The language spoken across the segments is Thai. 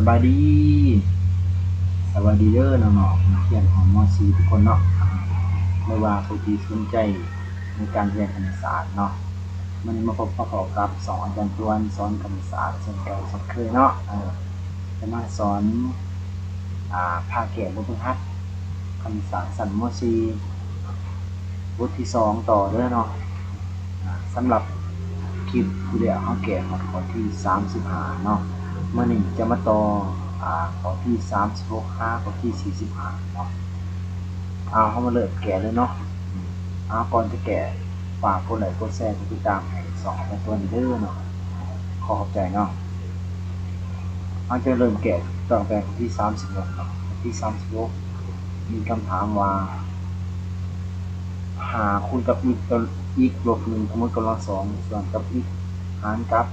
บายดีสวัสดีเด้อน้องๆนักเรียนของม .4 ทุกคนเนาะไม่ว่าผู้ที่สนใจในการเรียนคณิตศาสตร์เนาะมันมาพบปะกับสอนอาจารย์ตวนสอนคณิตศาสตร์เช่นเคยเนาะจะมาสอนภาคแก่บทบรรทัดคณิตศาสตร์ชั้นม .4 บทที่2ต่อเด้อเนาะสำหรับคลิปที่แล้วเขาแก่ข้อที่35เนาะมื้อนี้จะมาต่อข้อที่36ข้อที่45เนาะเขามาเริ่มแก่เลยเนาะก่อนจะแก่ฝากกดไลค์กดแชร์กดติดตามให้2อาจารย์ตวนเด้อเนาะขอบใจเนาะเขาจะเริ่มแก่ตั้งแต่ข้อที่36เนาะข้อที่36มีคำถามว่าหาคูณกับอีกลบ1ทั้งหมดกำลัง2ส่วนกับอีกหารกับ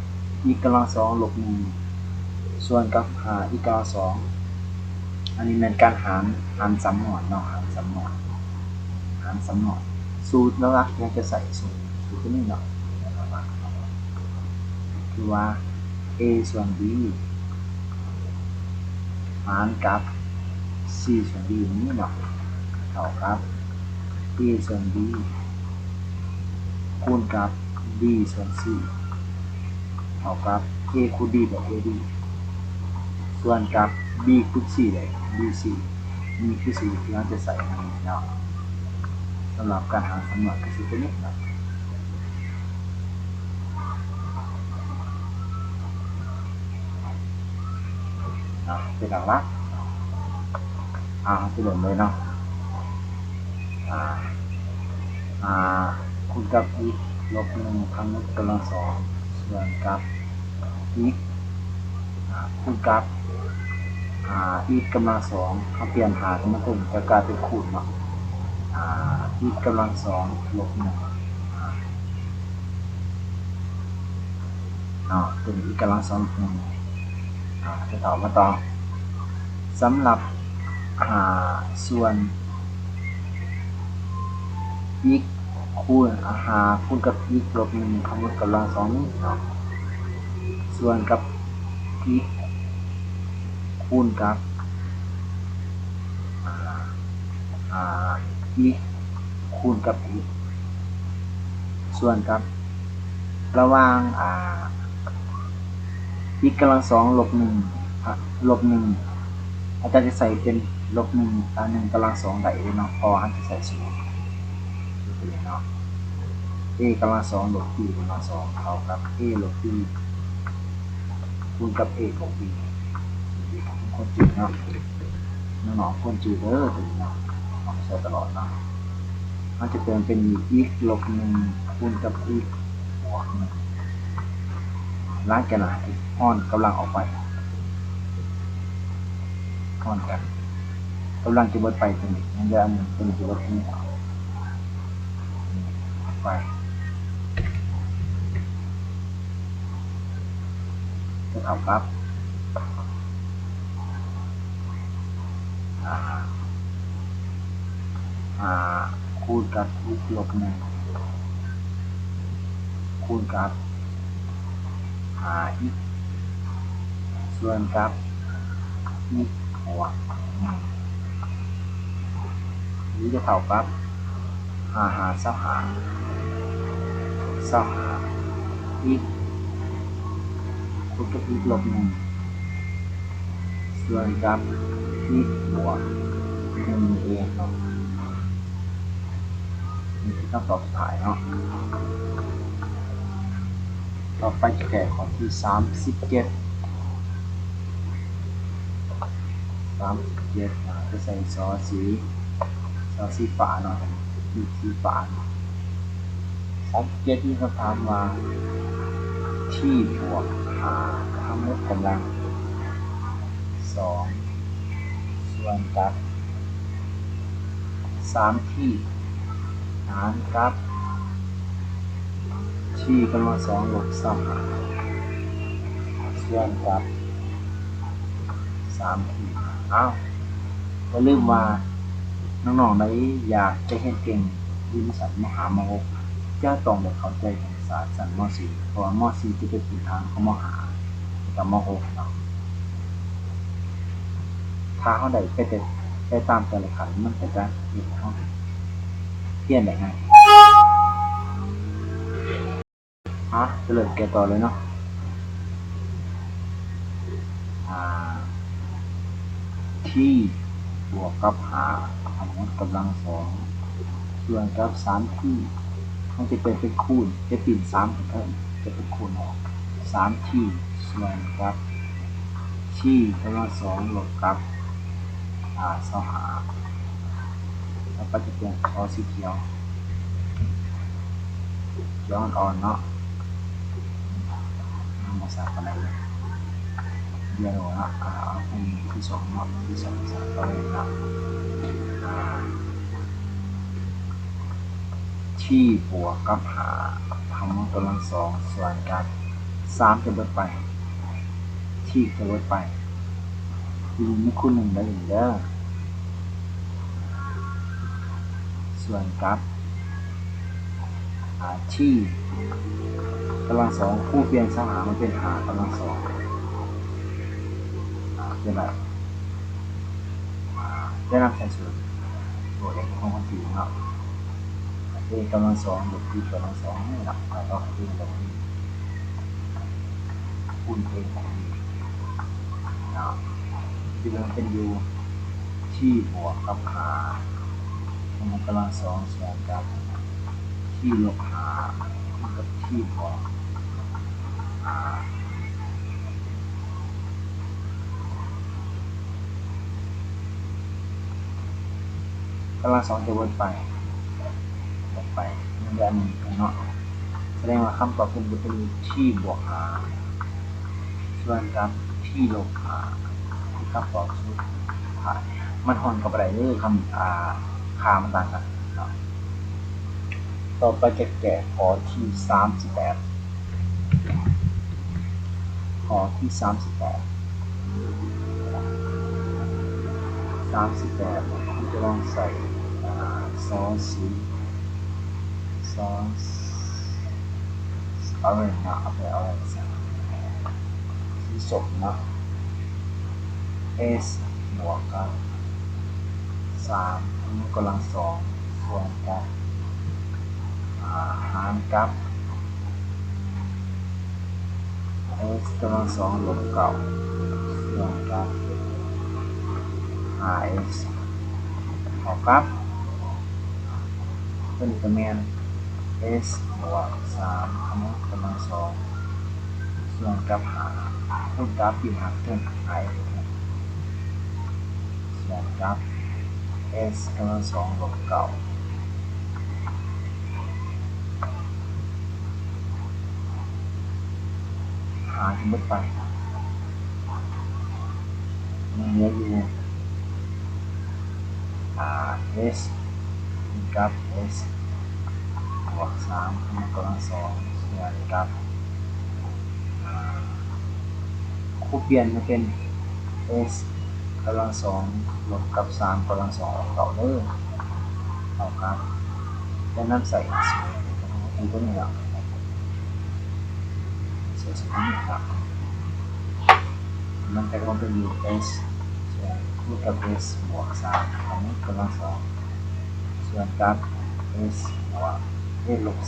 อีกกำลัง2ลบ1ส่วนกับหาอีกกำลัง2อันนี้เป็นการหารสำนวนเนาะหารสำนวนสูตรแล้วนะยังจะใส่สูตรตัวนี้เนาะคือว่า a ส่วน b หารกับ c ส่วน d นี้เนาะเท่ากับ a ส่วน b คูณกับ b ส่วน c เท่ากับ a คูณ d แบบ ad ส่วนกับ b คูณ c ได้ bc นี่คือสูตรที่เราจะใส่ในนี้เนาะสำหรับการหาสำนวนก็คือตัวนี้เนาะเป็นหลักละจะเริ่มเลยเนาะคูณกับอีกลบ1ทั้งหมดกำลัง2ส่วนกับอีกคูณกับอีกกำลัง2เขาเปลี่ยนหาเป็นกลุ่มจะกลายเป็นคูณเนาะอีกกำลัง2ลบ1เป็นอีกกำลัง2ลบ1จะตอบมาต่อสำหรับส่วนอีกคูณคูณกับอีกลบ1ทั้งหมดกำลัง2นี้เนาะส่วนกับอีกคูณกับอีกคูณกับอีกส่วนกับระหว่างอีกกำลัง2ลบ1อาจารย์จะใส่เป็นลบ1 1กำลัง2ได้เลยเนาะพออาจจะใส่สูตรเนาะ a กำลัง2ลบ b กำลัง2เท่ากับ a ลบ b คูณกับ a ของ b คนจืดเนาะน้องๆคนจืดถึงเนาะใช้ตลอดเนาะมันจะเติมเป็นอีกลบ1คูณกับอีกบวก1ล้างกันอ่อนกำลังออกไปอ่อนกันกำลังจะเบิดไปตัวนี้ยังจะเป็นจะลบนี้ไปจะเท่ากับคูณกับอีกลบ1คูณกับอีกส่วนกับอีกบวกนี้จะเท่ากับอีกคูณกับอีกลบ1ส่วนกับอีกบวก1เองเนาะนี่คือคำตอบสุดท้ายเนาะต่อไปจะแก้ข้อที่37จะใส่ซอสีฟ้าเนาะสีฟ้า37ที่เขาถามว่าที่บวกทั้งหมดกำลัง2ส่วนกับ3ที่หารกับที่กำลัง2ลบ2ส่วนกับ3ที่อย่าลืมว่าน้องๆได้อยากจะเห็นเก่งวิทยาศาสตร์มหามหกจะต้องได้เข้าใจคณิตศาสตร์ชั้นม .4 เพราะว่า ม .4 จะเป็นพื้นฐานของม .5 กับม .6 เนาะ ถ้าเขาได้ไปตามแต่ละขันมันก็จะเห็นเขาเปลี่ยนได้ไงจะเริ่มแกะต่อเลยเนาะที่บวกกับหาทั้งหมดกำลังสองส่วนกับ3ที่มันจะเป็นคูณจะปิ่น3เพิ่มจะเป็นคูณออก3ที่ส่วนกับที่กำลังสองลบกับ25แล้วก็จะเป็นสีเขียวอ่อนๆเนาะมาสับอะไรเลยเดียวนะเป็นที่สองเนาะที่สองสับอะไรนะที่บวกกับหาทั้งหมดกำลังสองส่วนกับ3จะเบิดไปที่จะเบิดไปไม่คูณ1ได้เด้อส่วนกับที่กำลังสองคู่เปลี่ยนสหามันเป็นหากำลังสองเป็นแบบได้นำใช้สูตรตัวเองของคนที่เนาะที่กำลังสองบวกที่กำลังสองนี่แหละแล้วก็คูณกับที่คูณเป็นของนี้เนาะที่มันเป็นยูที่บวกกับหามันกำลังสองส่วนกับที่ลบหากับที่บวกกำลังสองจะวนไปมันจะ1เนาะแสดงว่าคำตอบเป็นที่บวกหาส่วนกับที่ลบหาที่คำตอบสุดท้ายมันหอนกับอะไรเลยคำค่ามันต่างกันเนาะต่อไปจะแกะข้อที่38ข้อที่38คุณจะลองใส่ซอสอะไรนะอะไรสีส้มนะ s บวกกับ3กำลังสองส่วนกับหารกับ s กำลังสองลบเก้าส่วนกับ 5x เท่ากับเป็นกระแมน s บวก3กำลังสองส่วนกับคูณกับปีหักเท่า i ส่วนกับ s กำลังสองลบเก้าจะหมดไปมันเหลืออยู่s กับ s บวก3กำลังสองส่วนกับคู่เปลี่ยนมาเป็น s กำลังสองลบกับ3กำลังสองออกเก่าเลยเท่ากับจะนำใส่สูตรตัวนี้แหละใส่สูตรนี้ครับมันจะต้องเป็น s คูณกับ s บวก3อันนี้กำลังสองส่วนกับ s บวกลบ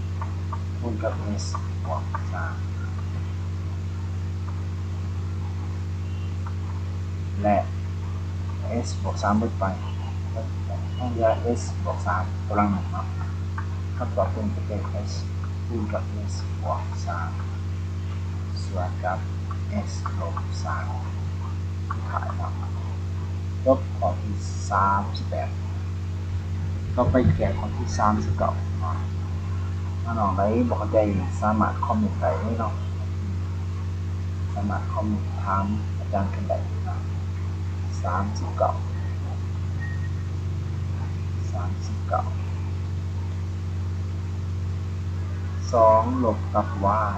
3คูณกับ s บวก3และ s บวก3ลดไปต้องเหลือ s บวก3กำลัง1เนาะคำตอบเป็นจะเป็น s คูณกับ s บวก3ส่วนกับ s ลบ3ถ่ายเนาะลบข้อที่38ก็ไปแก้ข้อที่39เนาะน้องๆได้บอกเข้าใจสามารถคอมเมนต์ได้เนาะสามารถคอมเมนต์ถามอาจารย์กันได้นะ39 2ลบกับ y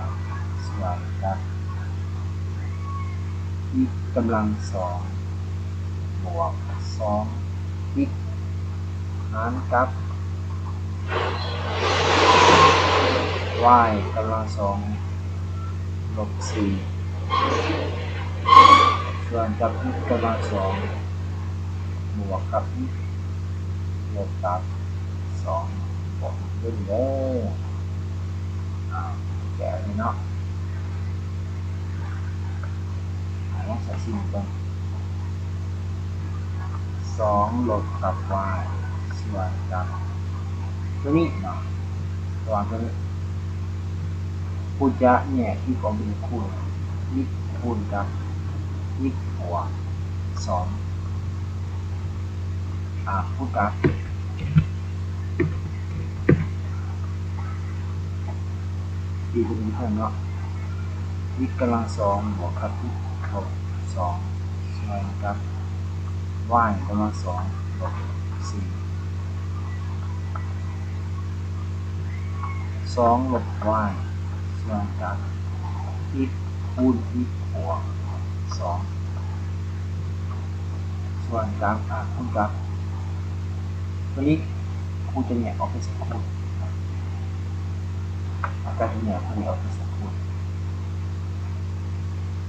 ส่วนกับxกำลังสองบวก2x หารกับ y กำลังสองลบ4ส่ ส่วนกับอีกกำลังสองบวกกับอีกลบกับสองบวกอีกด้วยเด้อแก่เลยเนาะลองใส่สิ่งก่อนสองลบกับ y ส่วนกับตัวนี้เนาะระหว่างตัวนี้คูณจะเนี่ยที่ผมเป็นคูณอีกคูณกับอีกบวกสองคูณกับอีกเป็นเพิ่มเนาะอีกกำลังสองบวกกับอีกลบสองส่วนกับ y กำลังสองลบสี่สองลบ y ส่วนกับอีกคูณอีกบวกสองส่วนกับคูณกับตัวนี้คูณจะเนี่ยออกเป็นสักคูณการจะเนี่ยคูณออกเป็นสักคูณ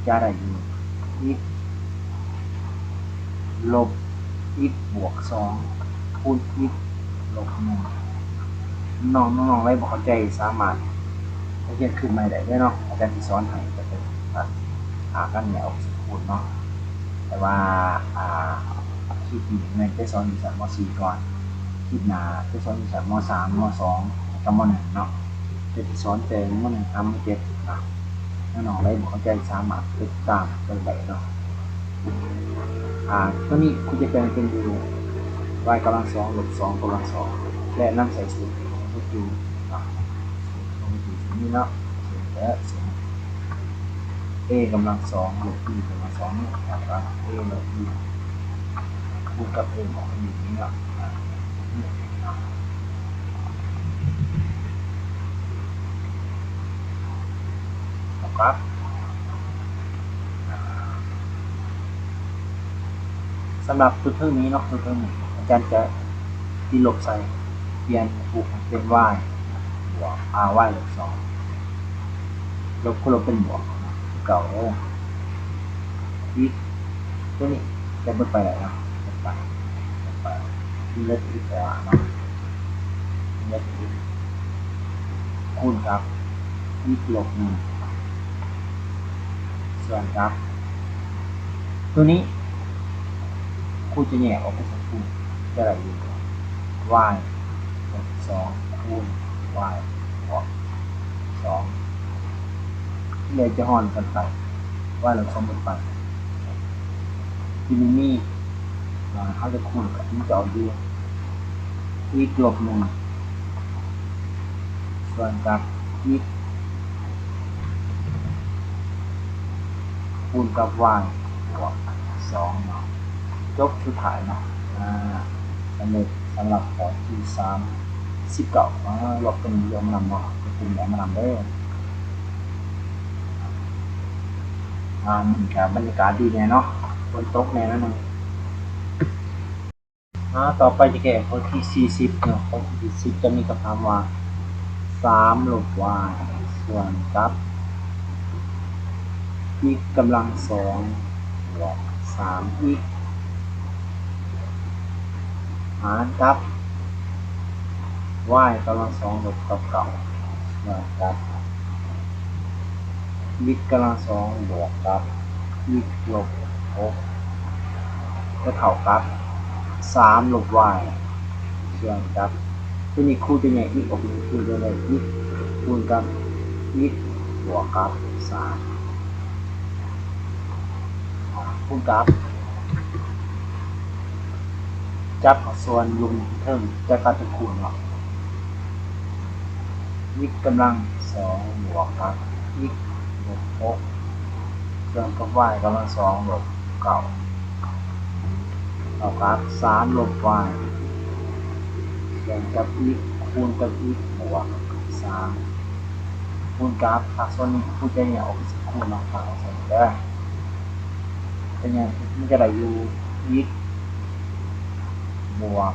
จะได้อยู่อีกลบอีกบวกสองคูณอีกลบหนึ่งน้องไว้บอกเข้าใจสามารถเรียนขึ้นใหม่ได้เนาะอาจารย์ที่สอนให้จะเป็นกันเนี่ยออกสักคูณเนาะแต่ว่าคลิปนี้เนี่ยจะสอนอยู่ชั้นม .4 ก่อนคลิปหน้าจะสอนอยู่ชั้นม .3 ม .2 กับม .1 เนาะจะสอนแต่ม .1 ม .7 เนาะน้องๆได้บอกเข้าใจสามารถติดตามได้เนาะตัวนี้คุณจะเป็นอยู่ y กำลังสองลบสองกำลังสองและนำใส่สูตรก็คือนี่เนาะและสูตร a กำลังสองลบ b กำลังสองนี่นะครับ a ลบ b คูณกับ a ของมันอยู่นี่เนาะครับสำหรับตัวเท่านี้เนาะตัวเท่านี้อาจารย์จะตีลบใส่เปลี่ยนถูกเป็น y บวก y ลบสองลบคูณลบเป็นบวกเก่าเลยอีกตัวนี้จะเบิดไปไหนเนาะเบิดไปเล็กอีกแล้วเนาะเล็กอีกคูณครับอีกลบหนึ่งส่วนครับตัวนี้คูณจะแยกออกเป็นคูณจะอะไรอยู่ y ลบสองคูณ y บวกสองเลยจะห่อนกันไป y ลบสองเป็นไปที่นี่เขาจะคูณกับที่จะเอาดูอีกลบหนึ่งส่วนกับอีกคูณกับ y บวกสองเนาะจบสุดท้ายเนาะสำเร็จสำหรับข้อที่39ลบเป็นยมนำเนาะเป็นแหลมนำได้มันกับบรรยากาศดีแน่เนาะฝนตกแน่นั่นเองต่อไปจะแก้ข้อที่40เนาะข้อที่40จะมีคำถามว่า3ลบ y ส่วนกับอีกกำลังสองบวก3อีกหารกับ y กำลังสองลบกับเก่าส่วนกับอีกกำลังสองบวกกับอีกลบ6จะเท่ากับ3ลบ y ส่วนกับตัวนี้คูณจะใหญ่อีกออกเป็นคูณจะได้อีกคูณกับอีกบวกกับ3คูณกับจับส่วนลุมเทิงจะกัดจะคูณเนาะอีกกำลังสองบวกกับอีกลบ6ส่วนกับ y กำลังสองลบ9เท่ากับ3ลบ y ส่วนกับอีกคูณกับอีกบวก3คูณกับส่วนนี้คูณจะเนี่ยออกเป็นคูณเนาะส่วนนี้ได้เป็นไงมันจะได้อยู่อีกบวก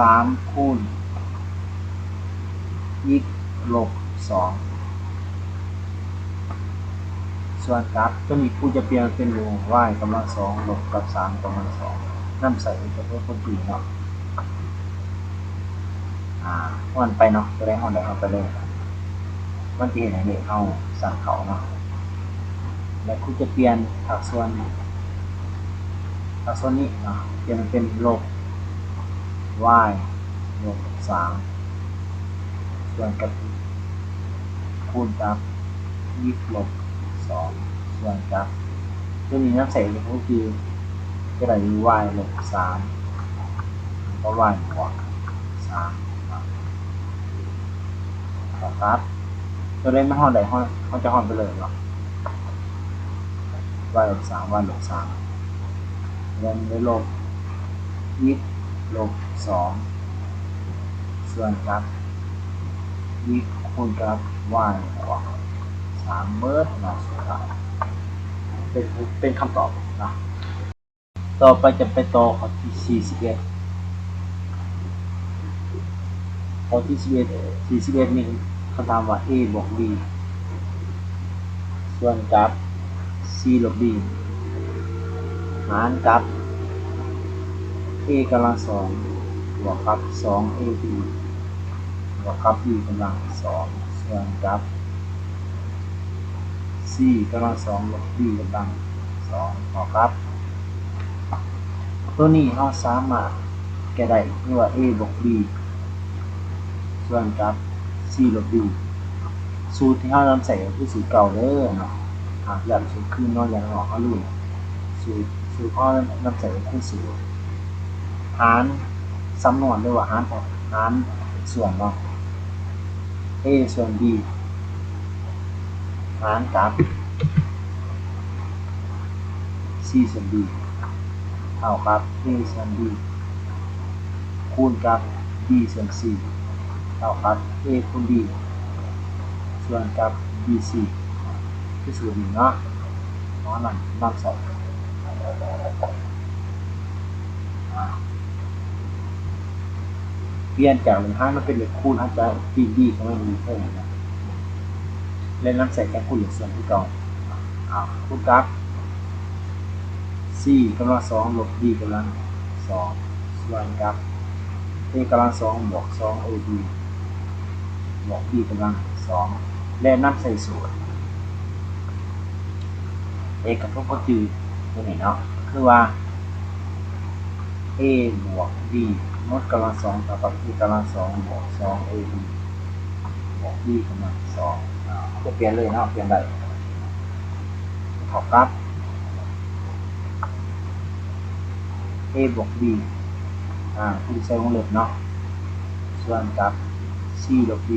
3คูณอีกลบ2 ส่วนกราฟตัวนี้กูจะเปลี่ยนเป็นวง y กำลังสองลบกับ3กำลังสองนำใส่ตัวคนอื่นเนาะมันไปเนาะตัวได้ห้องใดห้องไปเลยมันจะเห็นให้เลขเอาสั่งเขาเนาะแล้วกูจะเปลี่ยนอักษรนี้เนาะเปลี่ยนมันเป็นลบ y ลบ3ส่วนกับคูณกับลบ2ส่วนกับตัวนี้น้ำใส่ก็คือจะได้ y ลบ3ก็ y บวก3ครับตัวได้ไม่ห้องใดห้องจะห้องไปเลยเนาะ y ลบ3 y ลบ3แล้วได้ลบลบ2ส่วนกับคูณกับ y บวก3เบิร์ดนะสุดท้ายเป็นคำตอบนะต่อไปจะไปต่อข้อที่41ข้อที่41นี่เขาถามว่า a บวก b ส่วนกับ c ลบ b หารกับ a กำลัง2บวกกับ 2ab บวกกับ b กำลัง2ส่วนกับ c กำลัง2ลบ b กำลัง2บวกกับตัวนี้เราสามารถแก้ได้ที่ว่า a บวก b ส่วนกับ c ลบ b สูตรที่เรานำใส่ก็คือสูตรเก่าเด้อเนาะอย่างสูตรขึ้นเนาะอย่างออกเขาลุ่นสูตรเขานำใส่ก็คือสูตรหารสำนวนด้วยว่าหารส่วนเนาะ a ส่วน b หารกับ c ส่วน b เท่ากับ a ส่วน b คูณกับ b ส่วน c เท่ากับ a คูณ b ส่วนกับ bc คือสูตรนี้เนาะเพราะนั้นนำใส่เปลี่ยนจากเลข5มันเป็นเลขคูณอาจจะb ก็ไม่มีเพิ่มนะเล่นนำใส่แค่คูณเลขส่วนที่เก่าคูณกับ c กำลัง2ลบ b กำลัง2ส่วนกับ a กำลัง2บวก 2ab บวก b กำลัง2และนำใส่สูตร a กับพวกก็จืดตัวนี้เนาะคือว่า a บวก b ลดกำลัง2เท่ากับ b กำลัง2บวก 2ab บวก b กำลัง2จะเปลี่ยนเลยเนาะเปลี่ยนได้เท่ากับ a บวก b คุณใช้วงเล็บเนาะส่วนกับ c ลบ b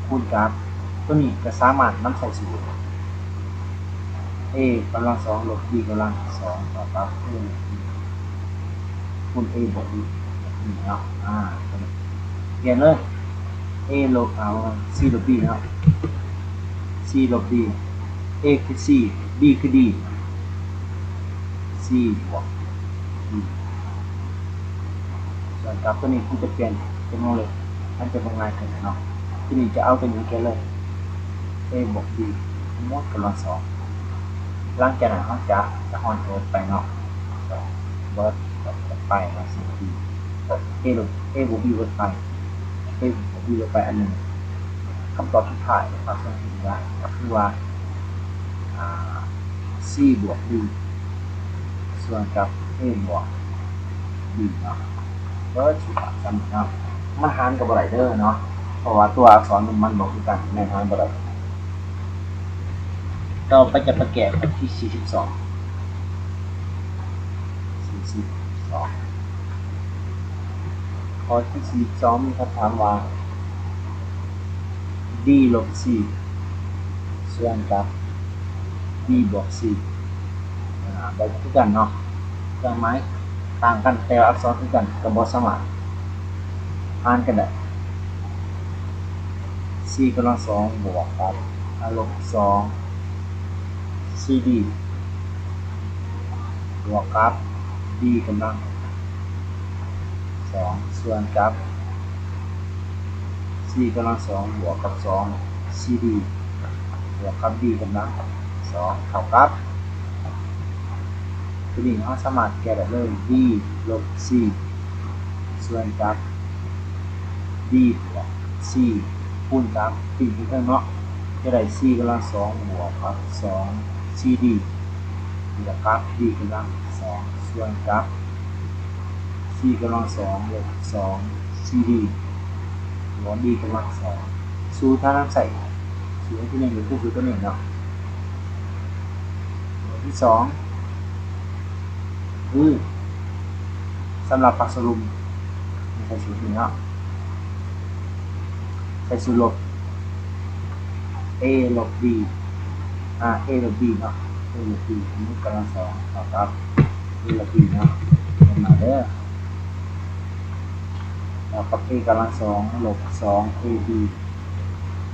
คูณกับตัวนี้จะสามารถนำใส่สูตร a กำลัง2ลบ b กำลัง2เท่ากับคูณ a บวก b นี่เนาะเปลี่ยนเลย a ลบc ลบ b เนาะ c ลบ b a คือ c b คือ d c บวก d ส่วนกับตัวนี้คุณจะเปลี่ยนเป็นวงเล็บมันจะเป็นง่ายขึ้นเนาะที่นี่จะเอาตัวนี้แค่เลย a บวก b มดกำลัง2หลังจากนั้นเขาจะฮอนเวิร์ดไปเนาะเวิร์ดไปนะสิ่งที่ a บวก b เวิร์ดไป a บวก b เวิร์ดไปอันหนึ่งคำตอบสุดท้ายนะครับซึ่งถือว่าก็คือว่าc บวก b ส่วนกับ a บวก b เนาะก็สุดท้ายกันเนาะมันหารกับอะไรเด้อเนาะเพราะว่าตัวอักษรมันบอกกันในหารอะไรต่อไปจะประแกะข้อที่42ข้อที่42มีคำถามว่า d ลบ c ส่วนกับ b บวก c ได้คือกันเนาะเครื่องหมายต่างกันแต่อักษรคือกันก็บ่สามารถอ่านกันได้ c กำลัง2บวกกับลบ2 cd บวกกับ b กำลัง2ส่วนกับ c กำลัง2บวกกับ2 cd บวกกับ b กำลัง2เท่ากับตัวนี้เราสามารถแก้ได้เลย b ลบ c ส่วนกับ b บวก c คูณกับติ่งที่เพิ่มเนาะจะได้ c กำลัง2บวกกับ2 cd บวกกับ d กำลัง2ส่วนกับ c กำลัง2ลบ2 cd บวก d กำลัง2สูตรถ้าเราใส่สูตรที่1ก็คือตัวนี้เนาะสูตรที่2คือสำหรับผักสรุปใส่สูตรนี้เนาะใส่สูตรลบ a ลบ b a ลบ b เนาะ a ลบ b สมมุติกำลัง2เท่ากับ a ลบ b เนาะมาเด้อแล้วกับ a กำลัง2ลบ2 ab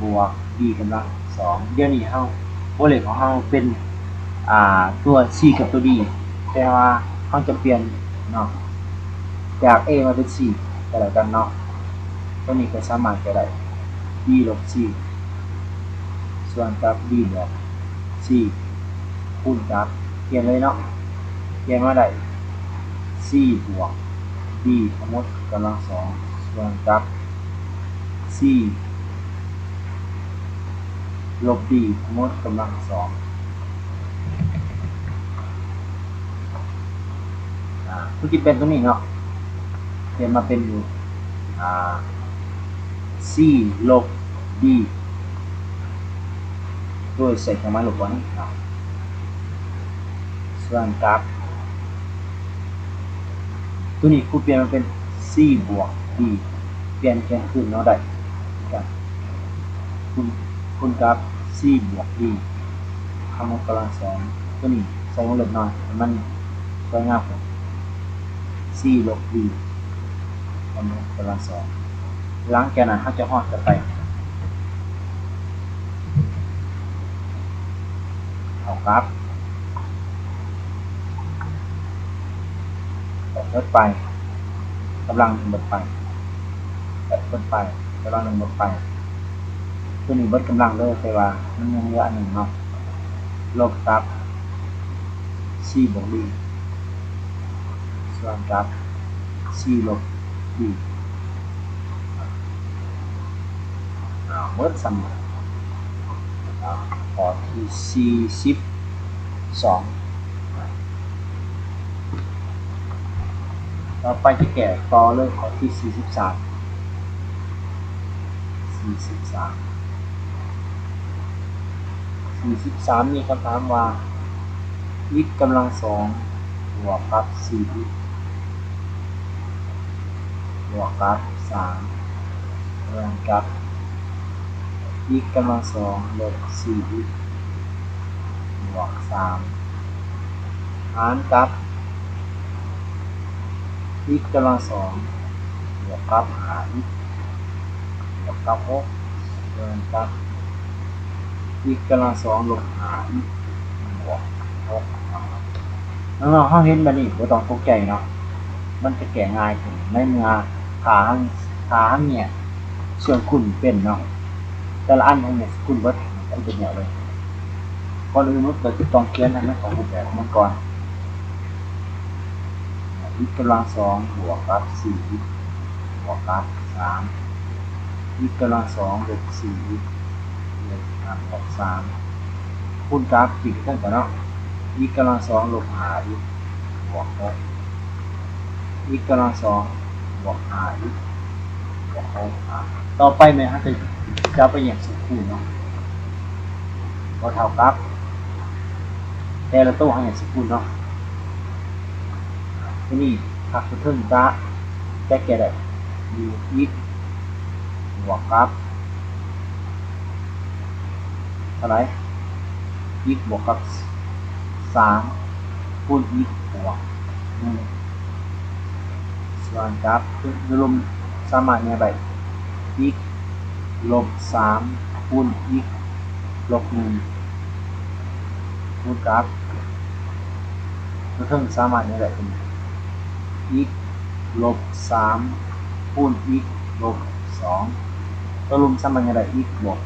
บวก b กำลัง2เดี๋ยวนี้โบเลขของเราเป็นตัว c กับตัว d แต่ว่าเราจะเปลี่ยนเนาะจาก a มาเป็น c ก็แล้วกันเนาะตัวนี้ก็สามารถจะได้ b ลบ c ส่วนกับ b บวก c คูณกับเปลี่ยนเลยเนาะเปลี่ยนมาได้ c บวก b ทั้งหมดกำลัง2ส่วนกับ c ลบ b ทั้งหมดกำลัง2ผู้ที่เป็นตัวนี้เนาะเปลี่ยนมาเป็นอยู่c ลบ b โดยใส่เครื่องหมายลบก่อนเนาะส่วนกับตัวนี้ผู้เปลี่ยนมาเป็น c บวก b เปลี่ยนแค่ขึ้นเนาะได้กันคูณกับ c บวก b ทั้งหมดกำลัง2ตัวนี้ใส่วงเล็บหน่อยมันสวยงามครับ c ลบ b ทั้งหมดกำลัง2หลังจากนั้นเราจะฮอดกันไปเท่ากับลดไปกำลังหมดไปลดไปกำลังหมดไปตัวนี้ลดกำลังเลยแต่ว่ามันยังเหลืออันหนึ่งเนาะลบกับ c บวก b ส่วนกับ c ลบ b เมื่อสมข้อที่42ต่อไปจะแก่ต่อเลยข้อที่43มีคำถามว่า x กำลัง2บวกกับ 4x บวกกับ3รวมกับ x กำลัง2ลบ 4x บวก3หารกับ x กำลัง2บวกกับ 5x บวกกับ6รวมกับ x กำลัง2ลบ 5x บวก6น้องๆเขาเห็นแบบนี้บ่ต้องตกใจเนาะมันจะแก้ง่ายขึ้นในเมื่อขาเนี่ยส่วนคุณเป็นเนาะแต่ละอันเนี่ยคุณเบิดมันเป็นอย่างไรก่อนอื่นมันก็จะต้องเขียนให้มันของรูปแบบมันก่อน x กำลัง2บวกกับ 4x บวกกับ3 x กำลัง2ลบ 4x บวก3คูณกับอีกเท่ากันเนาะ x กำลัง2ลบ 5x บวก6 x กำลัง2บวก 5x บวก6ต่อไปแม่ฮะจะไปแยกสูตรคูณเนาะก็เท่ากับแต่ละตัวให้แยกสูตรคูณเนาะทีนี้หักตัวทึ่งจะแก้ได้อยู่ x บวกกับเท่าไหร่ x บวกกับ3คูณ x บวก1ส่วนกับรวมสามารถเนี่ยแบบ x ลบ3คูณ x ลบ1คูณกับตัวทึ่งสามารถเนี่ยแบบเป็น x ลบ3คูณ x ลบ2ตัวรวมสามารถเนี่ยแบบ x บวก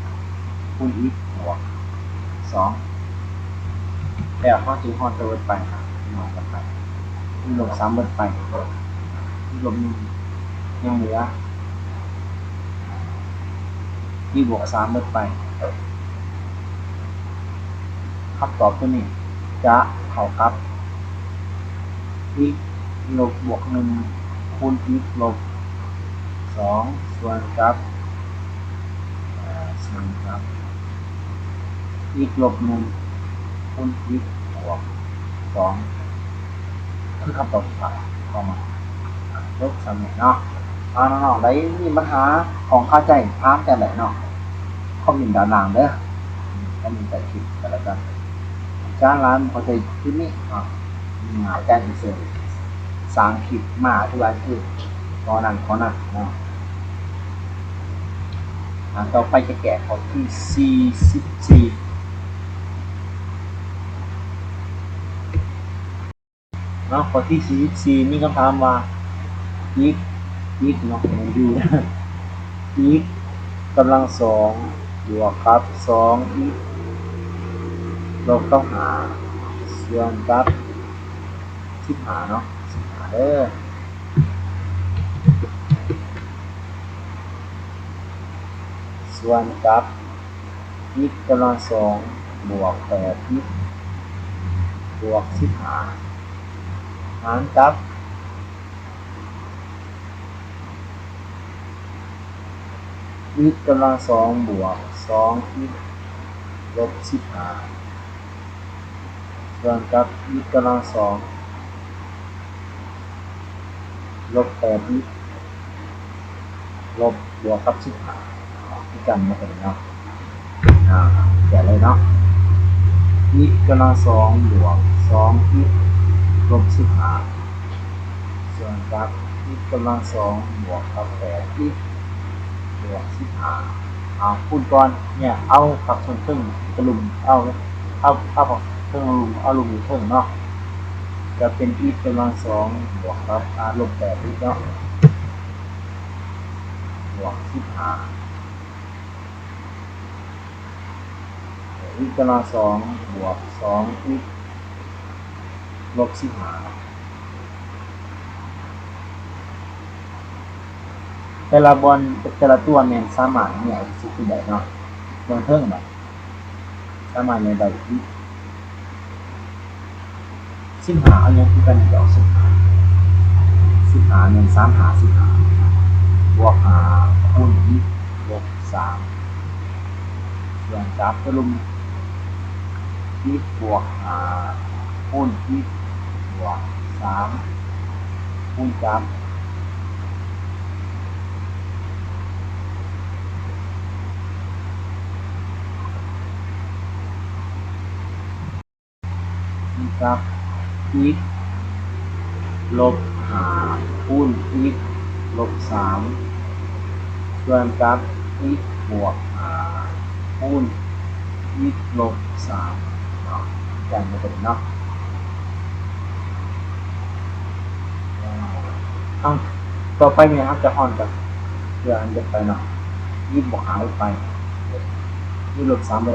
3 คูณ x บวก2แล้วเขาจึงฮอดตัวไปนอนกันไปลบ3เบิดไปลบ1ยังเหลือที่บวก3เบิดไปคำตอบตัวนี้จะเข้ากับ x ลบบวก1คูณ x ลบ2ส่วนกับx ลบ1คูณ x บวก2คือคำตอบสุดท้ายเข้ามาลบ3เนาะน้องๆได้มีปัญหาของเข้าใจถามแต่ไหนเนาะคอมเมนต์ด้านล่างเด้อคอมเมนต์ใต้คลิปกันแล้วกันอาจารย์ร้านเข้าใจคลิปนี้เนาะอาจารย์อินเสิร์ตสร้างคลิปมาอธิบายคือขอนั่นเนาะต่อไปจะแกะข้อที่44เนาะข้อที่44มีคำถามว่า x เนาะมันอยู่ x กำลัง2บวกกับ 2x ลบกับ5ส่วนกับ15เนาะ15เด้อส่วนกับ x กำลัง2บวก 8x บวก15หารกับ x กำลัง2บวก 2x ลบ15ส่วนกับ x กำลัง2ลบ 8x ลบบวกกับ15ที่กันมาเป็นเนาะแกะเลยเนาะ x กำลัง2บวก 2x ลบ15ส่วนกับ x กำลัง2บวกกับ 8x บวก15คูณก่อนเนี่ยเอาผักส่วนครึ่งกระลุมเอาผักครึ่งลุมเอาลุมอยู่ครึ่งเนาะจะเป็น x กำลัง2บวกกับลบ 8x เนาะบวก15x กำลัง2บวก 2x ลบ15แต่ละบอลแต่ละตัวแม่นสามารถเนี่ยสิคือได้เนาะเบิ่งเทิงแบบสามารถเนี่ยได้อีก15เอายังคือกันเดี๋ยว15เนี่ย3หา15บวก5คูณอีกลบ3ส่วนกับกระลุมอีกบวก5คูณอีกบวก3คูณกับกับ x ลบ5คูณ x ลบ3ส่วนกับ x บวก5คูณ x ลบ3เนาะกันมาเป็นเนาะต่อไปเนี่ยครับจะอ่อนกับเพื่ออันเด็กไปเนาะx บวก5ไปx ลบ3ไป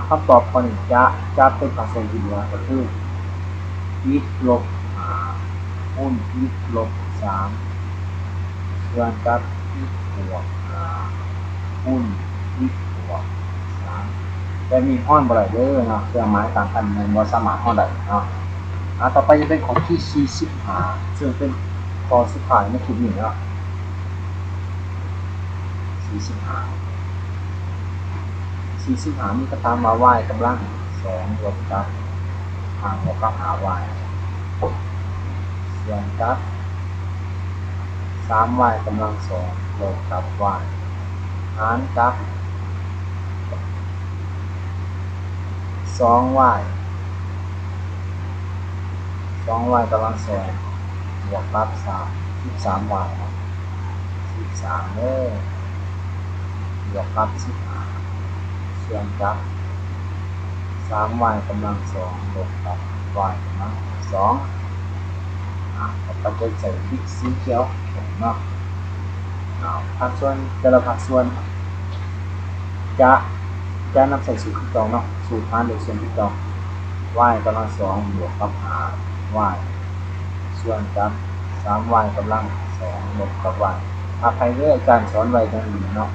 คำตอบข้อนี้จะเป็นเปอร์เซ็นต์ที่เหลือก็คือ x ลบคูณ x ลบ3ส่วนกับ x บวกคูณ x บวก3แต่มีห้อนบ่ได้เด้อเนาะเครื่องหมายต่างกันในบ่สามารถห้อนได้เนาะต่อไปจะเป็นข้อที่45ซึ่งเป็นข้อสุดท้ายในคลิปนี้เนาะ45มีก็ตามมา y กำลัง2ลบกับ5บวกกับ 5y ส่วนกับ 3y กำลัง2ลบกับ y หารกับ 2y กำลัง2บวกกับ13y 13เด้อบวกกับ15ส่วนกับ 3y กำลัง2ลบกับ y กำลัง2ก็จะใส่พริกสีเขียวเนาะ ภาคส่วนแต่ละภาคส่วนจะนำใส่สูตรที่2เนาะสูตรหารด้วยส่วนที่2 y กำลัง2บวกกับ5 y ส่วนกับ 3y กำลัง2ลบกับ y อภัยเด้ออาจารย์สอนไว้จังนี้เนาะ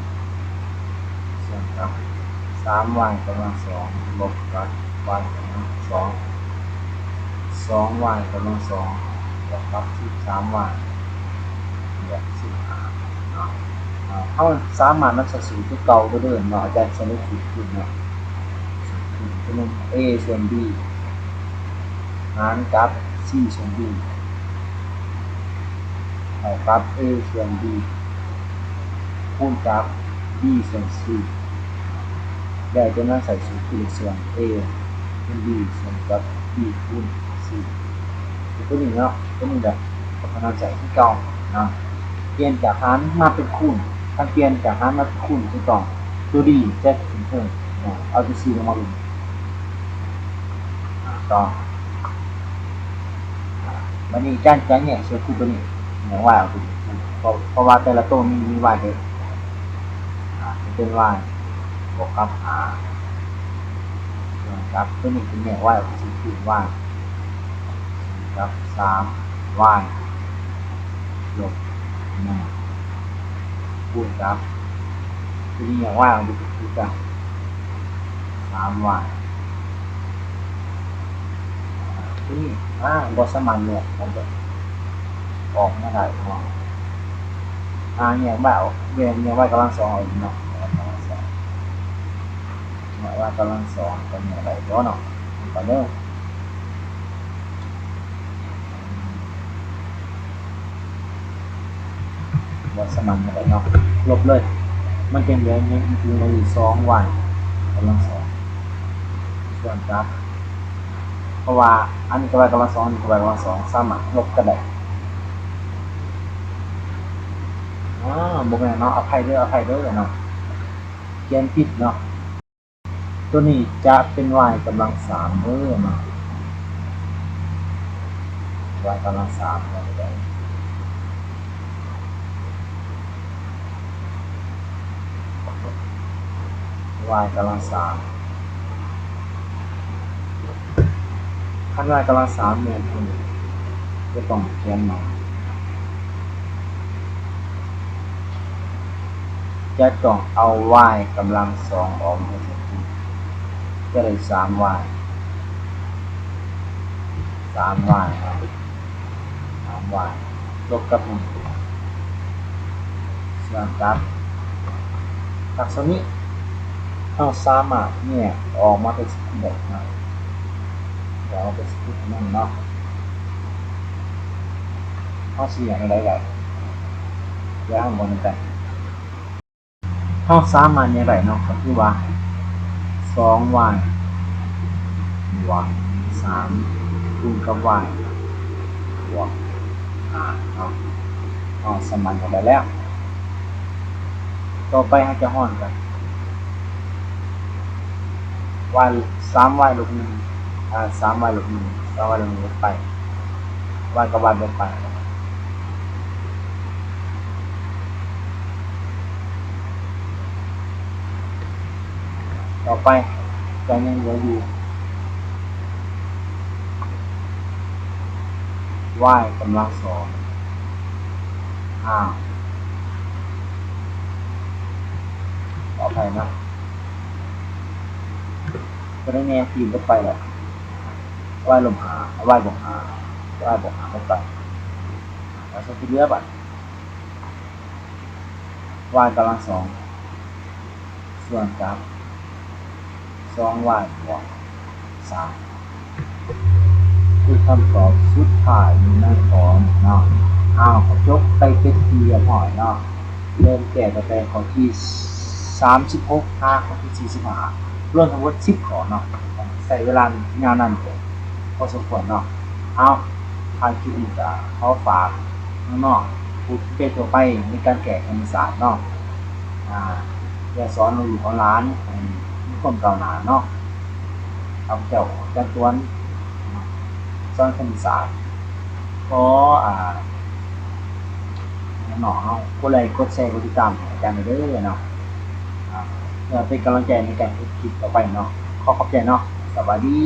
ส่วนกับ 3y กำลัง2ลบกับ y กำลัง2 y กำลัง2บวกกับ 13y บวก15เนาะเขาสามารถนำใส่สูตรที่เก่าได้เลยเนาะอาจารย์สรุปสูตรขึ้นเนาะเป็น a ส่วน b หารกับ c ส่วน b เท่ากับ a ส่วน b คูณกับ b ส่วน c ได้จะนำใส่สูตรที่ส่วน a คูณ b ส่วนกับ b คูณ c ตัวนี้เนาะตัวนี้แบบกำลังใส่ที่เก่าเนาะเปลี่ยนจากหารมาเป็นคูณถ้าเปลี่ยนจากหารมาเป็นคูณที่ต่อตัวดีจะถึงเพิ่มเอาตัว c ลงมาลงต่อวันนี้จานใจเนี่ยเชื่อคู่ตัวนี้อย่างว่าเพราะว่าแต่ละตัวมีวายเด็กเป็นวายบวกกับครับตัวนี้เป็นเนี่ยวายคือคือวายกับ3วายลบ1คูณกับตัวนี้อย่างว่าคือคือกัน3วายตัวนี้บอสมันเนี่ยผมจะออกมาได้เนาะเนี่ยว่าเนี่ยว่ากำลัง2อีกเนาะว่ากำลัง2เป็นอะไรก็เนาะไปเด้อบอสมันอะไรเนาะลบเลยมันเป็นเหลือเนี่ยคือเราอยู่2วันกำลัง2ส่วนครับเพราะว่าอันนี้ก็ว่ากำลัง2นี่ก็ว่ากำลัง2สามารถลบกันได้บ่แม่นเนาะอภัยเด้อเนาะเขียนผิดเนาะตัวนี้จะเป็น y กำลัง3เด้อเนาะ y กำลัง3ได้y กำลัง3คัน y กำลัง3เนี่ยจะต้องเขียนใหม่จะต้องเอา y กำลัง2ออกมาจากที่จะได้ 3y ครับ 3y ลบกับ1ส่วนกับลักษณะนี้เราสามารถเนี่ยออกมาเป็นสกิลแบบนั้นเดี๋ยวเอาเป็นสกิลนั่นเนาะเขาเสียงอะไรแบบย่างบนกันเขาสามารถเนี่ยไรเนาะก็คือว่า2y บวก3คูณกับ y บวก5เนาะสมานกันได้แล้วต่อไปให้จะห้อนกัน y 3y ลบ13y ลบ1 3y ลบ1ลบไป y กับ y ลบไปต่อไปจะยังเหลืออยู่ y กำลัง2ต่อไปนะก็ได้แน่ทีมลบไปแหละ y ลบ5 y บวก5 y บวก5ลบไปแล้วส่วนที่เหลือบัด y กำลัง2ส่วนกับ 2y บวก3คือคำตอบสุดท้ายอยู่ในข้อเนาะขอจบไปเป็นทีเรียบร้อยเนาะเริ่มแก้ตั้งแต่ข้อที่36ข้อที่45รวมทั้งหมด10ข้อเนาะใช้เวลายาวนานพอสมควรเนาะทางคลิปนี้ก็ขอฝากน้องๆผู้เป็นตัวไปในการแก้คณิตศาสตร์เนาะอย่าสอนลูกของหลานมีความก้าวหน้าเนาะครับเจ้าจันทวนสอนคณิตศาสตร์ขอ น้องๆเฮากดไลค์กดแชร์กดติดตามให้อาจารย์หน่อยเด้อเนาะเพื่อเป็นกำลังใจในการเฮ็ดคลิปต่อไปเนาะขอขอบใจเนาะสวัสดี